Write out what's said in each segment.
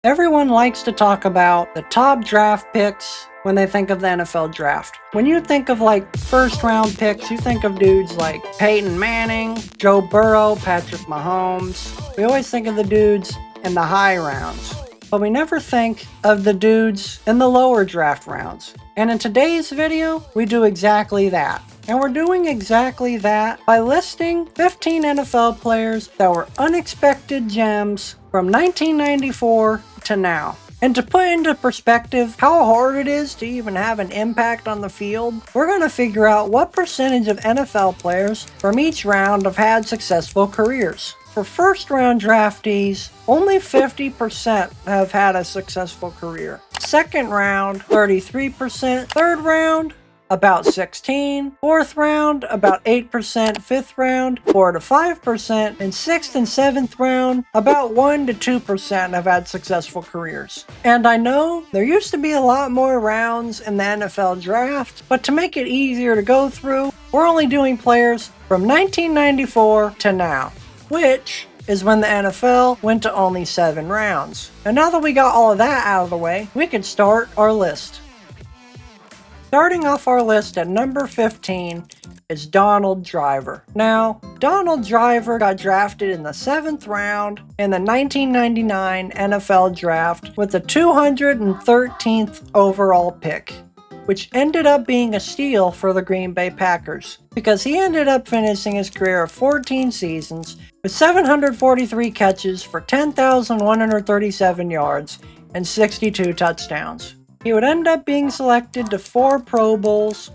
Everyone likes to talk about the top draft picks when they think of the NFL draft. When you think of like first round picks, you think of dudes like Peyton Manning, Joe Burrow, Patrick Mahomes. We always think of the dudes in the high rounds, but we never think of the dudes in the lower draft rounds. And in today's video, we do exactly that. And we're doing exactly that by listing 15 NFL players that were unexpected gems from 1994 to now. And to put into perspective how hard it is to even have an impact on the field, we're going to figure out what percentage of NFL players from each round have had successful careers. For first round draftees, only 50% have had a successful career. Second round, 33%. Third round, about 16, fourth round, about 8%, fifth round, 4 to 5%, and sixth and seventh round, about 1 to 2% have had successful careers. And I know there used to be a lot more rounds in the NFL draft, but to make it easier to go through, we're only doing players from 1994 to now, which is when the NFL went to only 7 rounds. And now that we got all of that out of the way, we can start our list. Starting off our list at number 15 is Donald Driver. Now, Donald Driver got drafted in the 7th round in the 1999 NFL Draft with the 213th overall pick, which ended up being a steal for the Green Bay Packers because he ended up finishing his career of 14 seasons with 743 catches for 10,137 yards and 62 touchdowns. He would end up being selected to 4 Pro Bowls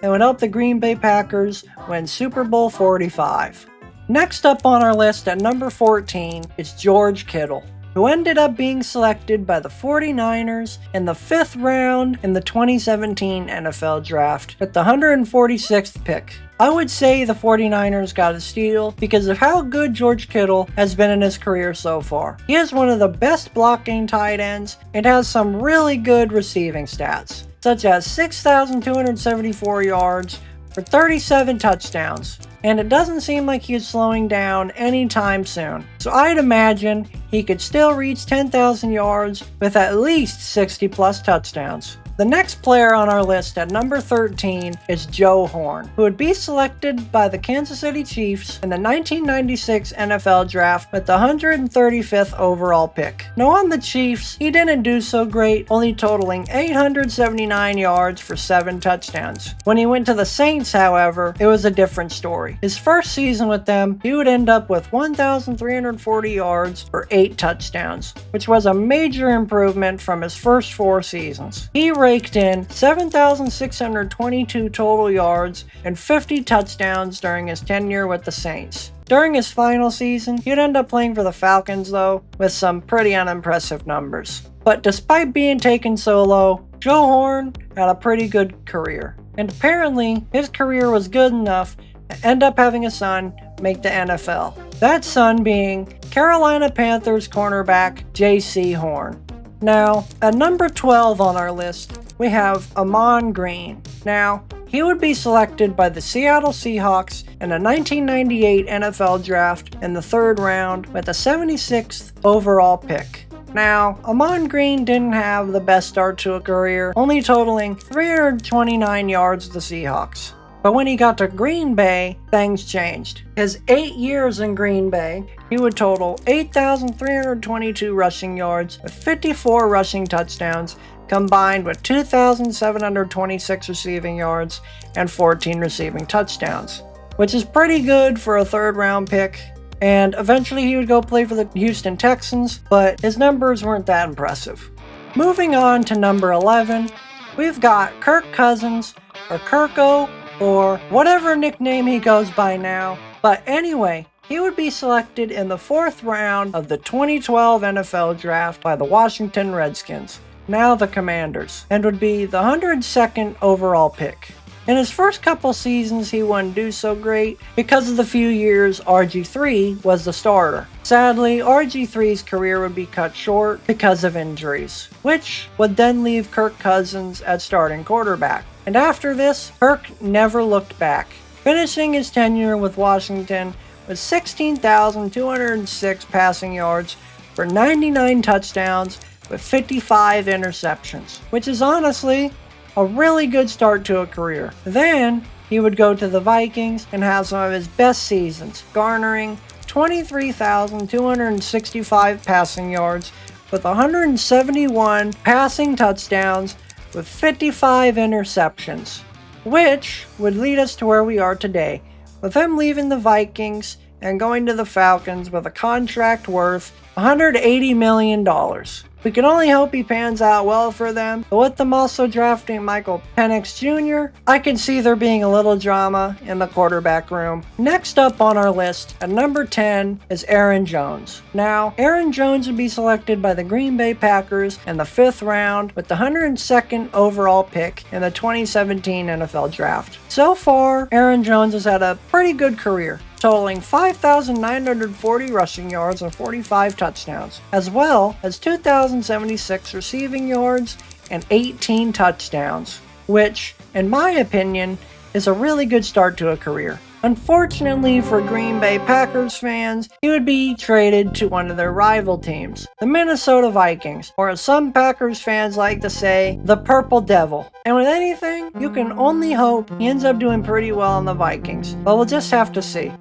and would help the Green Bay Packers win Super Bowl 45. Next up on our list at number 14 is George Kittle, who ended up being selected by the 49ers in the 5th round in the 2017 NFL Draft with the 146th pick. I would say the 49ers got a steal because of how good George Kittle has been in his career so far. He is one of the best blocking tight ends and has some really good receiving stats, such as 6,274 yards for 37 touchdowns. And it doesn't seem like he's slowing down anytime soon. So I'd imagine he could still reach 10,000 yards with at least 60 plus touchdowns. The next player on our list at number 13 is Joe Horn, who would be selected by the Kansas City Chiefs in the 1996 NFL Draft with the 135th overall pick. Now on the Chiefs, he didn't do so great, only totaling 879 yards for 7 touchdowns. When he went to the Saints, however, it was a different story. His first season with them, he would end up with 1,340 yards for 8 touchdowns, which was a major improvement from his first 4 seasons. He raked in 7,622 total yards and 50 touchdowns during his tenure with the Saints. During his final season, he'd end up playing for the Falcons though, with some pretty unimpressive numbers. But despite being taken so low, Joe Horn had a pretty good career. And apparently, his career was good enough to end up having a son make the NFL. That son being Carolina Panthers cornerback J.C. Horn. Now, at number 12 on our list, we have Ahman Green. Now, he would be selected by the Seattle Seahawks in the 1998 NFL Draft in the 3rd round with the 76th overall pick. Now, Ahman Green didn't have the best start to a career, only totaling 329 yards with the Seahawks. But when he got to Green Bay, things changed. His 8 years in Green Bay, he would total 8,322 rushing yards with 54 rushing touchdowns, combined with 2,726 receiving yards and 14 receiving touchdowns, which is pretty good for a 3rd round pick. And eventually he would go play for the Houston Texans, but his numbers weren't that impressive. Moving on to number 11, we've got Kirk Cousins, or Kirko, or whatever nickname he goes by now. But anyway, he would be selected in the 4th round of the 2012 NFL Draft by the Washington Redskins, now the Commanders, and would be the 102nd overall pick. In his first couple seasons, he wouldn't do so great because of the few years RG3 was the starter. Sadly, RG3's career would be cut short because of injuries, which would then leave Kirk Cousins at starting quarterback. And after this, Kirk never looked back, finishing his tenure with Washington with 16,206 passing yards for 99 touchdowns with 55 interceptions, which is honestly a really good start to a career. Then he would go to the Vikings and have some of his best seasons, garnering 23,265 passing yards with 171 passing touchdowns with 55 interceptions, which would lead us to where we are today, with him leaving the Vikings and going to the Falcons with a contract worth $180 million. We can only hope he pans out well for them, but with them also drafting Michael Penix Jr., I can see there being a little drama in the quarterback room. Next up on our list, at number 10, is Aaron Jones. Now, Aaron Jones would be selected by the Green Bay Packers in the 5th round with the 102nd overall pick in the 2017 NFL Draft. So far, Aaron Jones has had a pretty good career, totaling 5,940 rushing yards and 45 touchdowns, as well as 2,076 receiving yards and 18 touchdowns, which, in my opinion, is a really good start to a career. Unfortunately for Green Bay Packers fans, he would be traded to one of their rival teams, the Minnesota Vikings, or as some Packers fans like to say, the Purple Devil. And with anything, you can only hope he ends up doing pretty well on the Vikings, but we'll just have to see.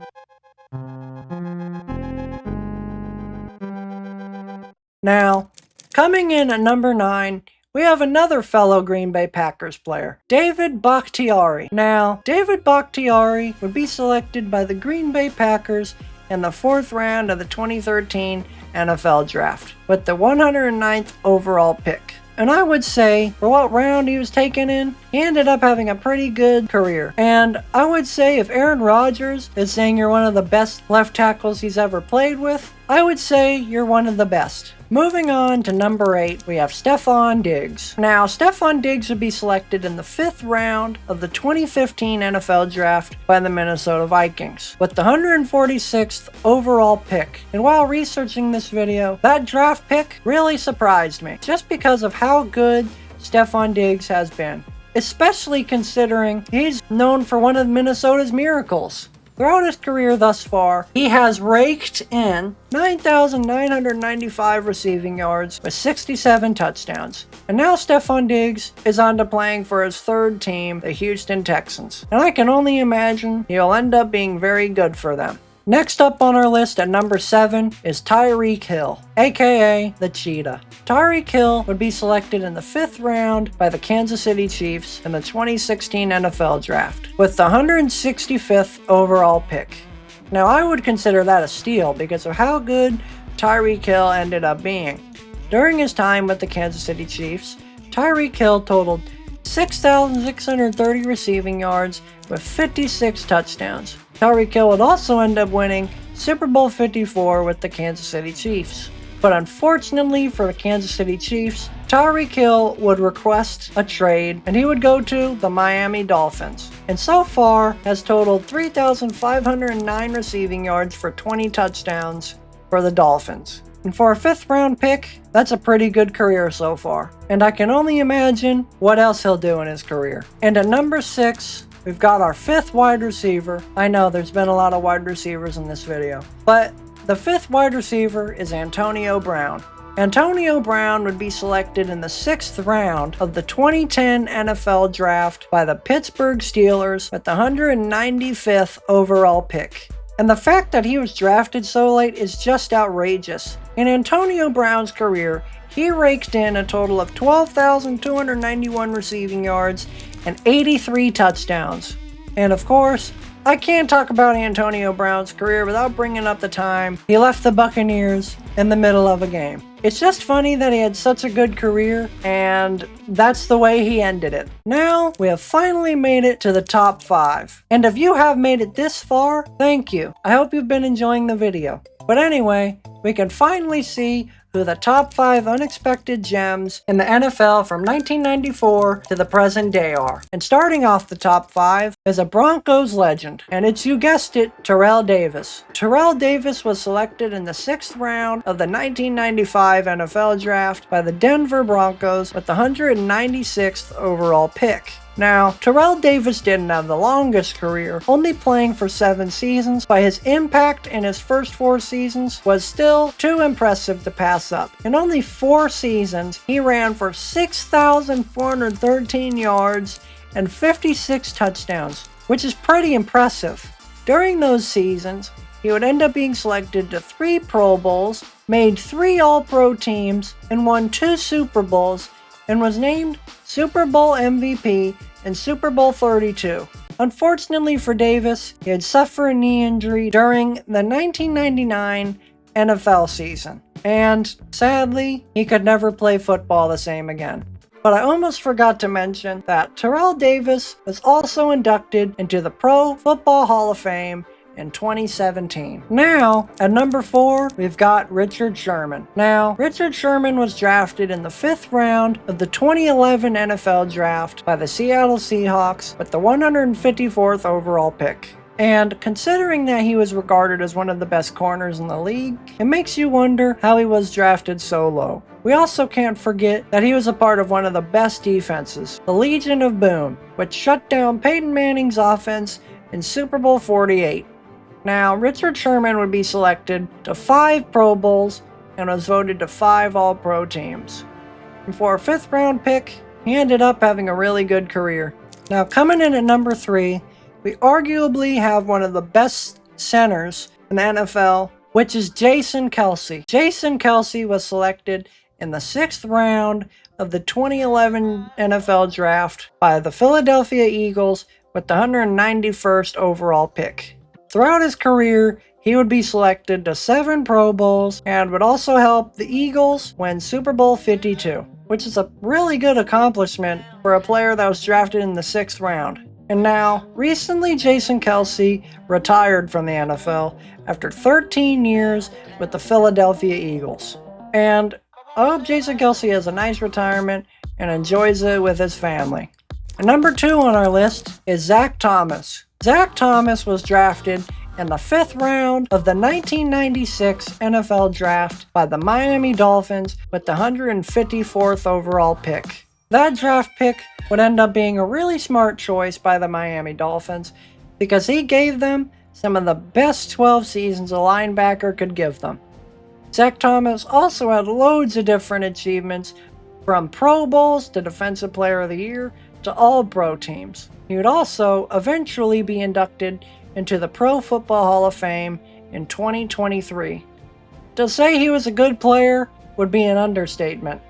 Now, coming in at number 9, we have another fellow Green Bay Packers player, David Bakhtiari. Now, David Bakhtiari would be selected by the Green Bay Packers in the 4th round of the 2013 NFL Draft with the 109th overall pick. And I would say, for what round he was taken in, he ended up having a pretty good career. And I would say if Aaron Rodgers is saying you're one of the best left tackles he's ever played with, I would say you're one of the best. Moving on to number 8, we have Stefon Diggs. Now, Stefon Diggs would be selected in the 5th round of the 2015 NFL Draft by the Minnesota Vikings with the 146th overall pick. And while researching this video, that draft pick really surprised me, just because of how good Stefon Diggs has been, especially considering he's known for one of Minnesota's miracles. Throughout his career thus far, he has raked in 9,995 receiving yards with 67 touchdowns. And now Stefon Diggs is on to playing for his 3rd team, the Houston Texans. And I can only imagine he'll end up being very good for them. Next up on our list at number 7 is Tyreek Hill, aka the Cheetah. Tyreek Hill would be selected in the 5th round by the Kansas City Chiefs in the 2016 NFL Draft with the 165th overall pick. Now, I would consider that a steal because of how good Tyreek Hill ended up being. During his time with the Kansas City Chiefs, Tyreek Hill totaled 6,630 receiving yards with 56 touchdowns. Tyreek Hill would also end up winning Super Bowl 54 with the Kansas City Chiefs. But unfortunately for the Kansas City Chiefs, Tyreek Hill would request a trade and he would go to the Miami Dolphins. And so far has totaled 3,509 receiving yards for 20 touchdowns for the Dolphins. And for a 5th round pick, that's a pretty good career so far. And I can only imagine what else he'll do in his career. And at number 6, we've got our 5th wide receiver. I know there's been a lot of wide receivers in this video, but the 5th wide receiver is Antonio Brown. Antonio Brown would be selected in the 6th round of the 2010 NFL Draft by the Pittsburgh Steelers with the 195th overall pick. And the fact that he was drafted so late is just outrageous. In Antonio Brown's career, he raked in a total of 12,291 receiving yards and 83 touchdowns. And of course, I can't talk about Antonio Brown's career without bringing up the time he left the Buccaneers in the middle of a game. It's just funny that he had such a good career, and that's the way he ended it. Now, we have finally made it to the top 5. And if you have made it this far, thank you. I hope you've been enjoying the video. But anyway, we can finally see who the top 5 unexpected gems in the NFL from 1994 to the present day are. And starting off the top 5 is a Broncos legend, and it's, you guessed it, Terrell Davis. Terrell Davis was selected in the 6th round of the 1995 NFL Draft by the Denver Broncos with the 196th overall pick. Now, Terrell Davis didn't have the longest career, only playing for 7 seasons, but his impact in his first 4 seasons was still too impressive to pass up. In only 4 seasons, he ran for 6,413 yards and 56 touchdowns, which is pretty impressive. During those seasons, he would end up being selected to 3 Pro Bowls, made 3 All-Pro teams, and won 2 Super Bowls, and was named Super Bowl MVP in Super Bowl 32. Unfortunately for Davis, he had suffered a knee injury during the 1999 NFL season, and sadly, he could never play football the same again. But I almost forgot to mention that Terrell Davis was also inducted into the Pro Football Hall of Fame in 2017. Now, at number 4, we've got Richard Sherman. Now, Richard Sherman was drafted in the 5th round of the 2011 NFL Draft by the Seattle Seahawks with the 154th overall pick. And considering that he was regarded as one of the best corners in the league, it makes you wonder how he was drafted so low. We also can't forget that he was a part of one of the best defenses, the Legion of Boom, which shut down Peyton Manning's offense in Super Bowl 48. Now, Richard Sherman would be selected to 5 Pro Bowls and was voted to 5 All-Pro teams. And for a 5th round pick, he ended up having a really good career. Now, coming in at number 3, we arguably have one of the best centers in the NFL, which is Jason Kelce. Jason Kelce was selected in the 6th round of the 2011 NFL Draft by the Philadelphia Eagles with the 191st overall pick. Throughout his career, he would be selected to 7 Pro Bowls and would also help the Eagles win Super Bowl 52, which is a really good accomplishment for a player that was drafted in the 6th round. And now, recently Jason Kelce retired from the NFL after 13 years with the Philadelphia Eagles. And I hope Jason Kelce has a nice retirement and enjoys it with his family. And number 2 on our list is Zach Thomas. Zach Thomas was drafted in the 5th round of the 1996 NFL Draft by the Miami Dolphins with the 154th overall pick. That draft pick would end up being a really smart choice by the Miami Dolphins because he gave them some of the best 12 seasons a linebacker could give them. Zach Thomas also had loads of different achievements, from Pro Bowls to Defensive Player of the Year to All-Pro teams. He would also eventually be inducted into the Pro Football Hall of Fame in 2023. To say he was a good player would be an understatement,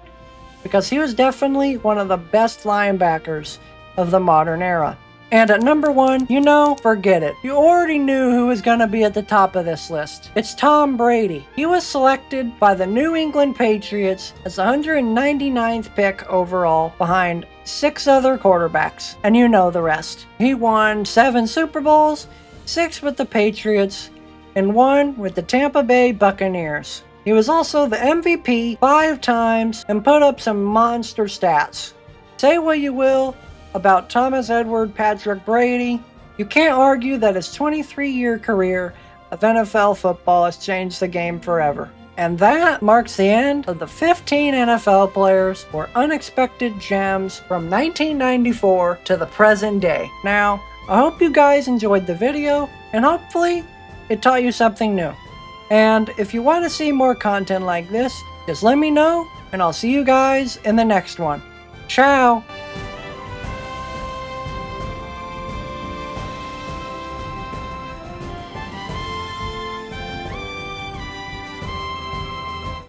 because he was definitely one of the best linebackers of the modern era. And at number 1, forget it. You already knew who was going to be at the top of this list. It's Tom Brady. He was selected by the New England Patriots as the 199th pick overall behind 6 other quarterbacks. And you know the rest. He won 7 Super Bowls, 6 with the Patriots, and 1 with the Tampa Bay Buccaneers. He was also the MVP 5 times and put up some monster stats. Say what you will about Thomas Edward Patrick Brady, you can't argue that his 23-year career of NFL football has changed the game forever. And that marks the end of the 15 NFL players or unexpected gems from 1994 to the present day. Now, I hope you guys enjoyed the video, and hopefully it taught you something new. And if you want to see more content like this, just let me know, and I'll see you guys in the next one. Ciao!